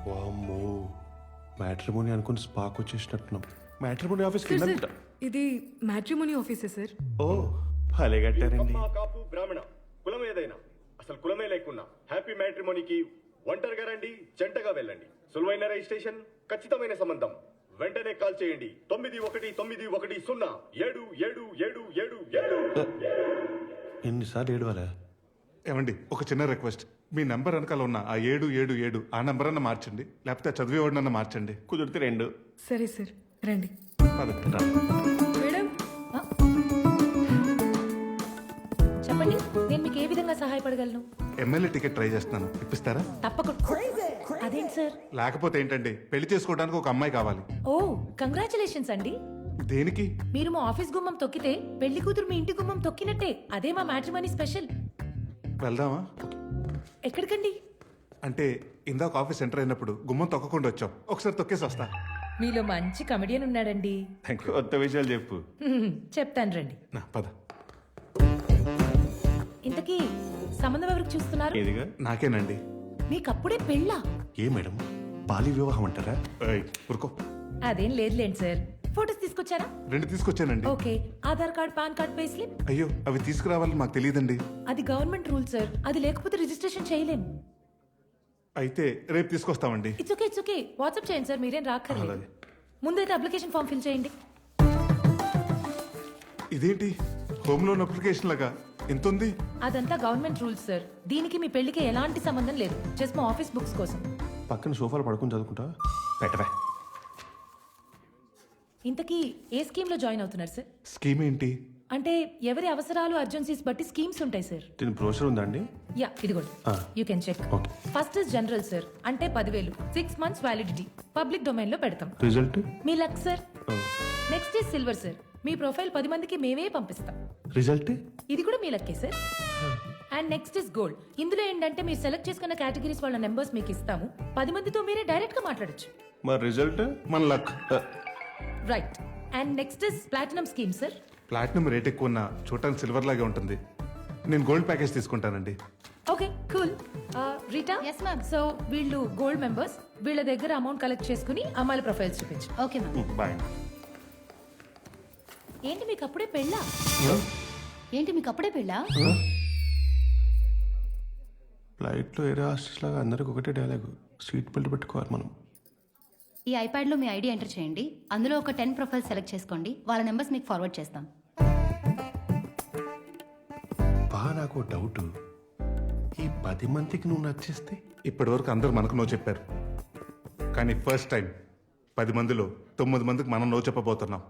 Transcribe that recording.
వామ్మో మ్యాట్రిమోని అనుకుని స్పాక్ వచ్చేసినట్టున్నాం. మ్యాట్రిమోని ఆఫీస్కి సార్ వెళ్ళానుకుంటా. ఇది మ్యాట్రిమోనీ ఆఫీసే సార్. ఓ భలే కట్టారండి. కమ్మ, కాపు బ్రాహ్మణ కులం ఏదైనా అసలు కులమే లేకున్నా హ్యాపీ మ్యాట్రిమోనీకి ఒంటరిగా రండి, జంటగా వెళ్ళండి. సులువైన రిజిస్ట్రేషన్, ఖచ్చితమైన సంబంధం. వెంటనే కాల్ చేయండి 9191077777. ఎన్నిసార్లు ఏడవాలా? ఏమండి ఒక చిన్న రిక్వెస్ట్, మీ నెంబర్ వెనకాల ఉన్న ఆ 777 ఆ నెంబర్ అన్న మార్చండి, లేకపోతే చదివేవాడినన్నా మార్చండి. కుదిరితే 2. సరే సార్ రండి. పదండి. మేడం చెప్పండి, నేను మీకు ఏ విధంగా సహాయపడగలను? ఎమ్మెల్యే టికెట్ ట్రై చేస్తున్నాను, ఇప్పిస్తారా? తప్పకుండా. అదేంటి సార్? లేకపోతే ఏంటండి, పెళ్లి చేసుకోవడానికి ఒక అమ్మాయి కావాలి. ఓ కంగ్రాచులేషన్స్ అండి. దేనికి? మీరు మా ఆఫీస్ గుమ్మం తొక్కితే పెళ్లి కూతురు మీ ఇంటి గుమ్మం తొక్కినట్టే. అదే మా మ్యాట్రిమనీ స్పెషల్. వెళ్దామా? ఎక్కడికండి? అంటే ఇందాక ఆఫీస్ ఎంటర్ అయినప్పుడు గుమ్మం తొక్కకుండా వచ్చాం, ఒకసారి తొక్కేసి వస్తా. మీలో మంచి కమెడియన్ ఉన్నాడండి. Thank you. కొత్త విషయాలు చెప్పు. చెప్తాను రండి. నా పద. ఇంతకీ సంబంధం ఎవరికి చూస్తున్నారు? ఏదిగా నాకేనండి. మీకప్పుడే పెళ్ళా? ఏ మేడం బాల్య వివాహం అంటారా? ఏయ్, ఊరుకో. అదేం లేదులేండి సార్. ఫోటోస్ తీసుకొచ్చారా? 2 తీసుకొచ్చానండి. Okay. Aadhaar card, PAN card, pay slip. అయ్యో, అవి తీసుకురావాలని మాకు తెలియదండి. అది గవర్నమెంట్ రూల్ సార్. అది లేకపోతే రిజిస్ట్రేషన్ చేయలేము. అయితే రేపు తీసుకొస్తామండి. It's okay. వాట్సాప్ చేయండి సార్, మీరేం రాక్కర్లేదు. అలాగే. ముందైతే అప్లికేషన్ ఫామ్ ఫిల్ చేయండి. ఇదేంటి హోమ్ లోన్ అప్లికేషన్ లాగా ఎంత ఉంది? అదంతా గవర్నమెంట్ రూల్స్ సార్. దీనికి మీ పెళ్లికి ఎలాంటి సంబంధం లేదు. జస్ట్ మా ఆఫీస్ బుక్స్ కోసం. పక్కన సోఫాలు పడుకుని చదువుకుంటా పెట్టవే. ఇంతకీ ఏ స్కీమ్ లో జాయిన్ అవుతున్నారు సార్? స్కీమ్ ఏంటి? అంటే ఎవరి అవసరాలు, అర్జెన్సీస్ బట్టి స్కీమ్స్ ఉంటాయి సార్. దీని బ్రోషర్ ఉందా అండి? యా, ఇదిగోండి. You can check. Okay. First is general sir, అంటే 10,000, 6 months వ్యాలిడిటీ. పబ్లిక్ డొమైన్ లో పెడతాం. రిజల్ట్? మీ luck sir. Next is silver sir. మీ ప్రొఫైల్ 10 మందికి మేమే పంపిస్తాం. రిజల్ట్? ఇది కూడా మీ లక్కే sir. And next is gold. ఇందులో ఏంటంటే మీరు సెలెక్ట్ చేసుకున్న కేటగిరీస్ వాళ్ళ నెంబర్స్ మీకు ఇస్తాము. 10 మందితో మీరే డైరెక్ట్ గా మాట్లాడొచ్చు. మరి రిజల్ట్? మన luck. Right. And next is platinum scheme sir. Platinum rate ఎక్కువ ఉన్న చూడటానికి సిల్వర్ లాగే ఉంటుంది. నేను గోల్డ్ ప్యాకేజ్ తీసుకుంటానండి. Okay cool. Rita? Yes, ma'am. So వీళ్ళు గోల్డ్ మెంబర్స్. వీళ్ళ దగ్గర అమౌంట్ కలెక్ట్ చేసుకుని అమ్మాయిల ప్రొఫైల్స్ చూపించు. Okay ma'am. బాయ్. ఏంటి మీకు అప్పుడే పెళ్ళా? ఏంటి మీకు అప్పుడే పెళ్ళా? ఫ్లైట్లో ఏరే హాస్టల్స్ లాగా అందరికి ఒకటే డైలాగు, సీట్ బెల్ట్ పెట్టుకోవాలి మనం. ఈ ఐప్యాడ్లో మీ ఐడి ఎంటర్ చేయండి. అందులో ఒక 10 ప్రొఫైల్స్ సెలెక్ట్ చేసుకోండి. వాళ్ళ నెంబర్స్ మీకు ఫార్వర్డ్ చేస్తాం. నాకు డౌట్, ఈ 10 మందికి నువ్వు నచ్చేస్తే? ఇప్పటి వరకు అందరూ మనకు నో చెప్పారు, కానీ ఫస్ట్ టైం 10 మందిలో 9 మందికి మనం నో చెప్పబోతున్నాం.